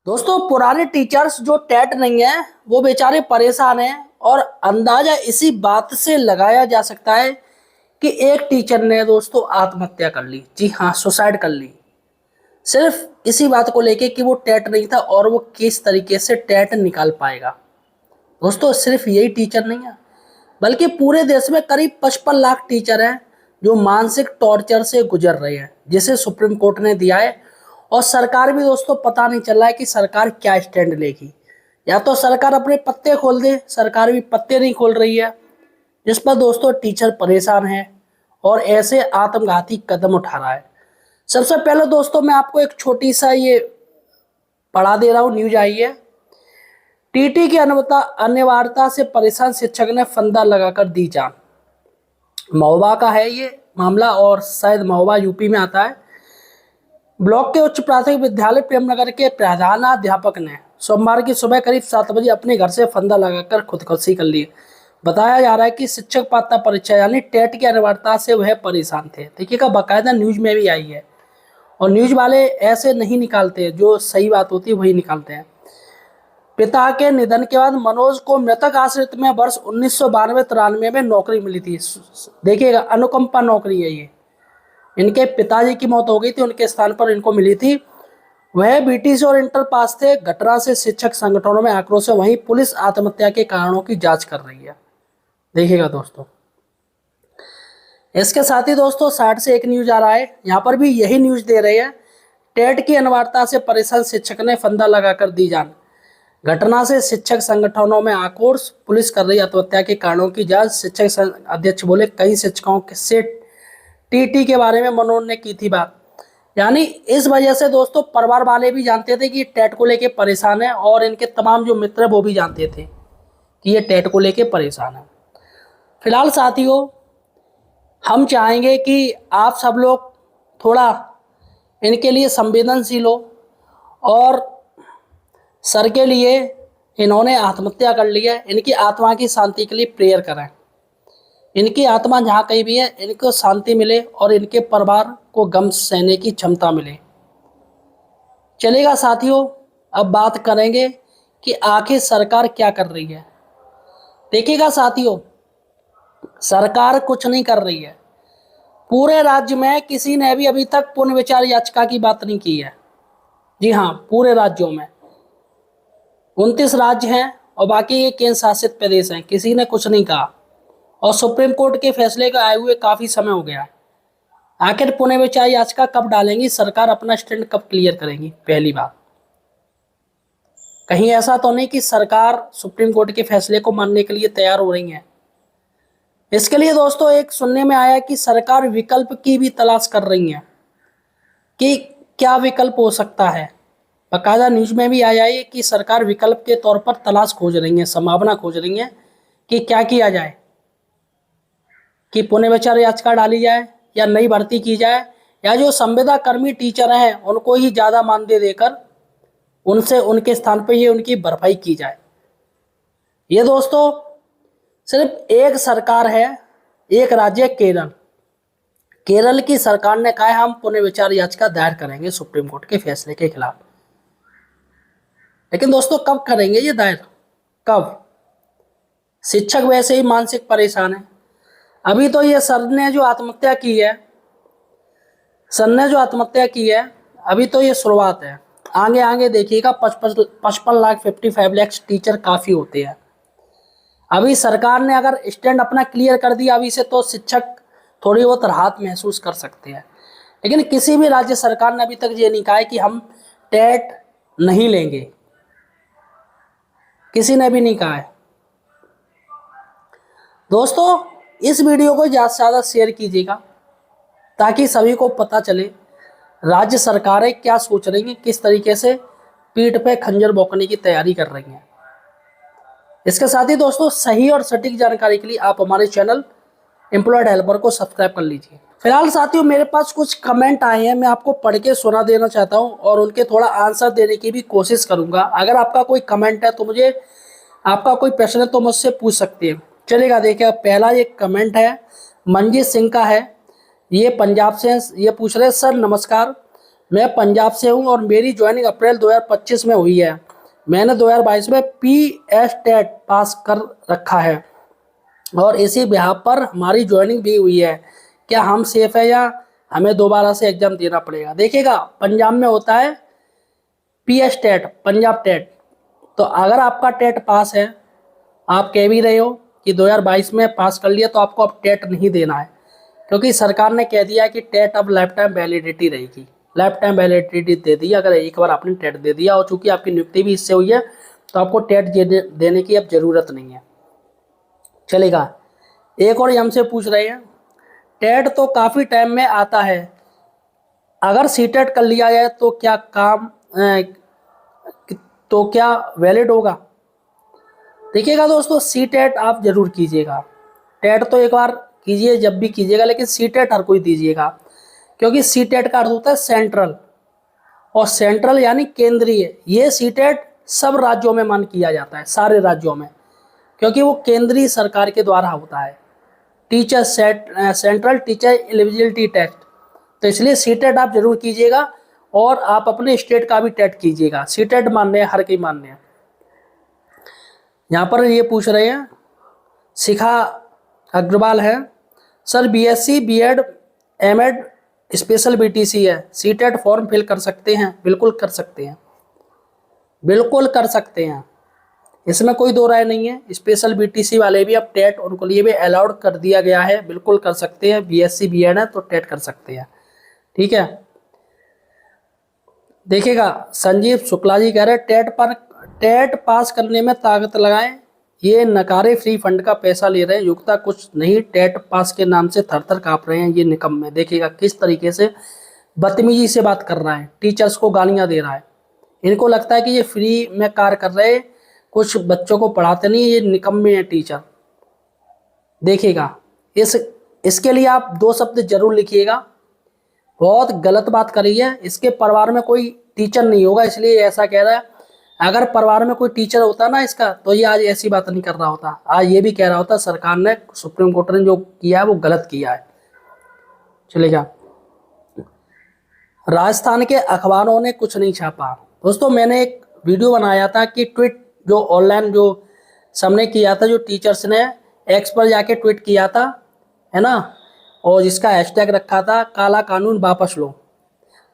दोस्तों पुराने टीचर्स जो टेट नहीं है वो बेचारे परेशान हैं। और अंदाजा इसी बात से लगाया जा सकता है कि एक टीचर ने दोस्तों आत्महत्या कर ली। जी हाँ, सुसाइड कर ली। सिर्फ इसी बात को लेके कि वो टेट नहीं था और वो किस तरीके से टेट निकाल पाएगा। दोस्तों सिर्फ यही टीचर नहीं है बल्कि पूरे देश में करीब 55 लाख टीचर हैं जो मानसिक टॉर्चर से गुजर रहे हैं, जिसे सुप्रीम कोर्ट ने दिया है। और सरकार भी दोस्तों पता नहीं चल रहा है कि सरकार क्या स्टैंड लेगी। या तो सरकार अपने पत्ते खोल दे, सरकार भी पत्ते नहीं खोल रही है, जिस पर दोस्तों टीचर परेशान है और ऐसे आत्मघाती कदम उठा रहा है। सबसे पहले दोस्तों मैं आपको एक छोटी सा ये पढ़ा दे रहा हूँ, न्यूज आई है। टीटी की अनिवार्यता से परेशान शिक्षक ने फंदा लगाकर दी जान। महोबा का है ये मामला और शायद महोबा यूपी में आता है। ब्लॉक के उच्च प्राथमिक विद्यालय प्रेमनगर के प्रधानाध्यापक ने सोमवार की सुबह करीब 7 बजे अपने घर से फंदा लगाकर खुदकुशी कर ली। बताया जा रहा है कि शिक्षक पात्रता परीक्षा यानी टेट की अनिवार्यता से वह परेशान थे। देखिएगा, बाकायदा न्यूज में भी आई है। और न्यूज वाले ऐसे नहीं निकालते, जो सही बात होती है वही निकालते हैं। पिता के निधन के बाद मनोज को मृतक आश्रित में वर्ष 1992-93 में नौकरी मिली थी। देखिएगा, अनुकंपा नौकरी है ये। इनके पिताजी की मौत हो गई थी, उनके स्थान पर इनको मिली थी। वह बीटीसी और इंटर पास थे। घटना से शिक्षक संगठनों में आक्रोश है। वहीं पुलिस आत्महत्या के कारणों की जांच कर रही है। देखिएगा दोस्तों, इसके साथ ही दोस्तों 60 से एक न्यूज आ रहा है, यहाँ पर भी यही न्यूज दे रहे हैं। टेट की अनिवार्यता से परेशान शिक्षक ने फंदा लगाकर दी जान। घटना से शिक्षक संगठनों में आक्रोश, पुलिस कर रही आत्महत्या के कारणों की जांच। शिक्षक अध्यक्ष बोले कई शिक्षकों से टीटी के बारे में मनोज ने की थी बात। यानी इस वजह से दोस्तों परिवार वाले भी जानते थे कि टेट को लेके परेशान है और इनके तमाम जो मित्र है वो भी जानते थे कि ये टेट को लेके परेशान है। फिलहाल साथियों, हम चाहेंगे कि आप सब लोग थोड़ा इनके लिए संवेदनशील हो और सर के लिए इन्होंने आत्महत्या कर ली है, इनकी आत्मा की शांति के लिए प्रेयर करें। इनकी आत्मा जहाँ कहीं भी है इनको शांति मिले और इनके परिवार को गम सहने की क्षमता मिले। चलेगा साथियों, अब बात करेंगे कि आखिर सरकार क्या कर रही है। देखिएगा साथियों, सरकार कुछ नहीं कर रही है। पूरे राज्य में किसी ने भी अभी तक पुनर्विचार याचिका की बात नहीं की है। जी हाँ, पूरे राज्यों में 29 राज्य हैं और बाकी ये केंद्र शासित प्रदेश हैं, किसी ने कुछ नहीं कहा। और सुप्रीम कोर्ट के फैसले को आए हुए काफी समय हो गया है। आखिर पुनर्विचार याचिका कब डालेंगी सरकार, अपना स्टैंड कब क्लियर करेंगी? पहली बात, कहीं ऐसा तो नहीं कि सरकार सुप्रीम कोर्ट के फैसले को मानने के लिए तैयार हो रही है। इसके लिए दोस्तों एक सुनने में आया कि सरकार विकल्प की भी तलाश कर रही है कि क्या विकल्प हो सकता है। बाकायदा न्यूज में भी आया है कि सरकार विकल्प के तौर पर तलाश खोज रही है, संभावना खोज रही है कि क्या किया जाए, कि पुनर्विचार याचिका डाली जाए या नई भर्ती की जाए, या जो संविदा कर्मी टीचर हैं उनको ही ज़्यादा मानदेय देकर उनसे उनके स्थान पर ये उनकी भरपाई की जाए। ये दोस्तों सिर्फ एक सरकार है, एक राज्य केरल। केरल की सरकार ने कहा है हम पुनर्विचार याचिका दायर करेंगे सुप्रीम कोर्ट के फैसले के खिलाफ। लेकिन दोस्तों कब करेंगे ये दायर, कब? शिक्षक वैसे ही मानसिक परेशान है। अभी तो ये सर ने जो आत्महत्या की है, अभी तो ये शुरुआत है। आगे आगे देखिएगा 55 लाख 55 लाख टीचर काफ़ी होते हैं। अभी सरकार ने अगर स्टैंड अपना क्लियर कर दिया अभी से, तो शिक्षक थोड़ी बहुत राहत महसूस कर सकते हैं। लेकिन किसी भी राज्य सरकार ने अभी तक ये नहीं कहा है कि हम टेट नहीं लेंगे, किसी ने भी नहीं कहा है। दोस्तों इस वीडियो को ज़्यादा से ज़्यादा शेयर कीजिएगा ताकि सभी को पता चले राज्य सरकारें क्या सोच रही हैं, किस तरीके से पीठ पे खंजर भोंकने की तैयारी कर रही हैं। इसके साथ ही दोस्तों सही और सटीक जानकारी के लिए आप हमारे चैनल एम्प्लॉयड हेल्पर को सब्सक्राइब कर लीजिए। फिलहाल साथियों मेरे पास कुछ कमेंट आए हैं, मैं आपको पढ़ के सुना देना चाहता हूं और उनके थोड़ा आंसर देने की भी कोशिश करूंगा। अगर आपका कोई कमेंट है तो मुझे, आपका कोई प्रश्न है तो मुझसे पूछ सकते हैं। चलेगा, देखिए पहला ये कमेंट है मंजीत सिंह का है, ये पंजाब से। ये पूछ रहे सर नमस्कार, मैं पंजाब से हूं और मेरी ज्वाइनिंग अप्रैल 2025 में हुई है। मैंने 2022 में PS टेट पास कर रखा है और इसी बिहाफ पर हमारी ज्वाइनिंग भी हुई है। क्या हम सेफ है या हमें दोबारा से एग्जाम देना पड़ेगा? देखिएगा, पंजाब में होता है PS टेट, पंजाब टेट। तो अगर आपका टेट पास है, आप कह भी रहे हो कि 2022 में पास कर लिया, तो आपको अब टेट नहीं देना है, क्योंकि सरकार ने कह दिया कि टेट अब लाइफ टाइम वैलिडिटी रहेगी। लाइफ टाइम वैलिडिटी दे दी अगर एक बार आपने टेट दे दिया, और चूंकि आपकी नियुक्ति भी इससे हुई है तो आपको टेट देने की अब जरूरत नहीं है। चलेगा। एक और हमसे पूछ रहे हैं, टेट तो काफ़ी टाइम में आता है, अगर सीटेट कर लिया जाए तो क्या तो क्या वैलिड होगा? देखिएगा दोस्तों, सीटेट आप जरूर कीजिएगा। टेट तो एक बार कीजिए जब भी कीजिएगा, लेकिन सीटेट हर कोई दीजिएगा, क्योंकि सीटेट का अर्थ होता है सेंट्रल, और सेंट्रल यानी केंद्रीय। ये सीटेट सब राज्यों में मान किया जाता है, सारे राज्यों में, क्योंकि वो केंद्रीय सरकार के द्वारा होता है। सेंट्रल टीचर एलिजिबिलिटी टेस्ट, तो इसलिए सीटेट आप जरूर कीजिएगा, और आप अपने स्टेट का भी टेट कीजिएगा। सीटेट मान्य है, हर कोई मान्य है। यहाँ पर ये पूछ रहे हैं, शिखा अग्रवाल है, sir BSc BEd MEd special BTC है, सीटेट फॉर्म फिल कर सकते हैं? बिल्कुल कर सकते हैं, बिल्कुल कर सकते हैं, इसमें कोई दो राय नहीं है। स्पेशल BTC वाले भी अब टेट उनको लिए भी अलाउड कर दिया गया है, बिल्कुल कर सकते हैं। BSc BEd है तो टेट कर सकते हैं, ठीक है। देखिएगा, संजीव शुक्ला जी कह रहे हैं, टेट पास करने में ताकत लगाएं, ये नकारे फ्री फंड का पैसा ले रहे हैं, योग्यता कुछ नहीं, टेट पास के नाम से थर थर काँप रहे हैं ये निकम्मे। देखिएगा किस तरीके से बदतमीजी से बात कर रहा है, टीचर्स को गालियां दे रहा है। इनको लगता है कि ये फ्री में कार्य कर रहे, कुछ बच्चों को पढ़ाते नहीं, ये निकम्मे हैं टीचर। देखिएगा, इसके लिए आप 2 शब्द जरूर लिखिएगा, बहुत गलत बात करी है। इसके परिवार में कोई टीचर नहीं होगा, इसलिए ऐसा कह रहा है। अगर परिवार में कोई टीचर होता ना इसका, तो ये आज ऐसी बात नहीं कर रहा होता, आज ये भी कह रहा होता सरकार ने, सुप्रीम कोर्ट ने जो किया है वो गलत किया है। चलेगा। राजस्थान के अखबारों ने कुछ नहीं छापा। दोस्तों, मैंने एक वीडियो बनाया था कि ट्वीट जो ऑनलाइन जो सबने किया था, जो टीचर्स ने एक्स पर जाके ट्वीट किया था, है ना, और जिसका हैशटैग रखा था काला कानून वापस लो।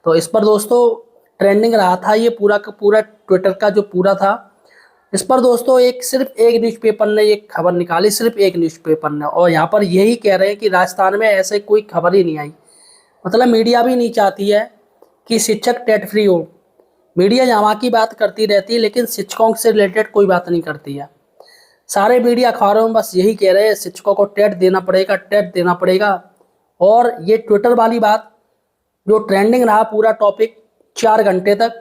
तो इस पर दोस्तों ट्रेंडिंग रहा था ये पूरा का पूरा, ट्विटर का जो पूरा था। इस पर दोस्तों सिर्फ एक न्यूज़पेपर ने ये खबर निकाली, सिर्फ एक न्यूज़पेपर ने, और यहाँ पर यही कह रहे हैं कि राजस्थान में ऐसे कोई खबर ही नहीं आई। मतलब मीडिया भी नहीं चाहती है कि शिक्षक टेट फ्री हो। मीडिया यहाँ की बात करती रहती है, लेकिन शिक्षकों से रिलेटेड कोई बात नहीं करती है। सारे मीडिया अखबारों में बस यही कह रहे हैं शिक्षकों को टेट देना पड़ेगा, टेट देना पड़ेगा। और ये ट्विटर वाली बात जो ट्रेंडिंग रहा पूरा टॉपिक 4 घंटे तक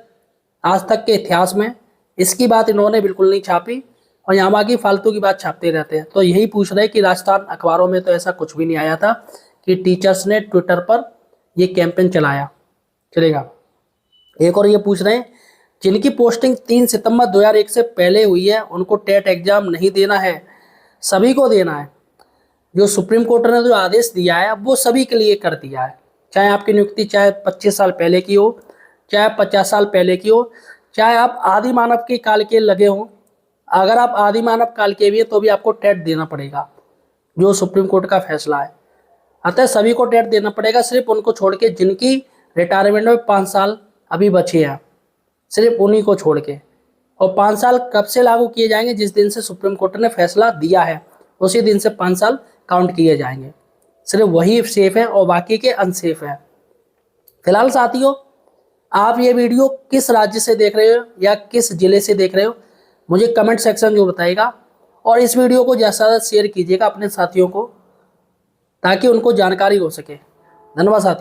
आज तक के इतिहास में, इसकी बात इन्होंने बिल्कुल नहीं छापी, और यहाँ की फालतू की बात छापते रहते हैं। तो यही पूछ रहे हैं कि राजस्थान अखबारों में तो ऐसा कुछ भी नहीं आया था कि टीचर्स ने ट्विटर पर ये कैंपेन चलाया। चलेगा। एक और ये पूछ रहे हैं, जिनकी पोस्टिंग 3 सितंबर 2001 से पहले हुई है उनको टेट एग्जाम नहीं देना है, सभी को देना है। जो सुप्रीम कोर्ट ने जो आदेश दिया है वो सभी के लिए कर दिया है, चाहे आपकी नियुक्ति चाहे 25 साल पहले की हो, चाहे 50 साल पहले की हो, चाहे आप आदि मानव के काल के लगे हों। अगर आप आदि मानव काल के भी हैं तो भी आपको टेट देना पड़ेगा, जो सुप्रीम कोर्ट का फैसला है। अतः सभी को टेट देना पड़ेगा, सिर्फ उनको छोड़ के जिनकी रिटायरमेंट में 5 साल अभी बचे हैं, सिर्फ उन्हीं को छोड़ के। और 5 साल कब से लागू किए जाएंगे? जिस दिन से सुप्रीम कोर्ट ने फैसला दिया है उसी दिन से 5 साल काउंट किए जाएंगे। सिर्फ वही सेफ है और बाकी के अनसेफ है। फिलहाल साथियों, आप ये वीडियो किस राज्य से देख रहे हो या किस जिले से देख रहे हो, मुझे कमेंट सेक्शन में बताइएगा। और इस वीडियो को ज़्यादा से ज़्यादा शेयर कीजिएगा अपने साथियों को, ताकि उनको जानकारी हो सके। धन्यवाद साथियों।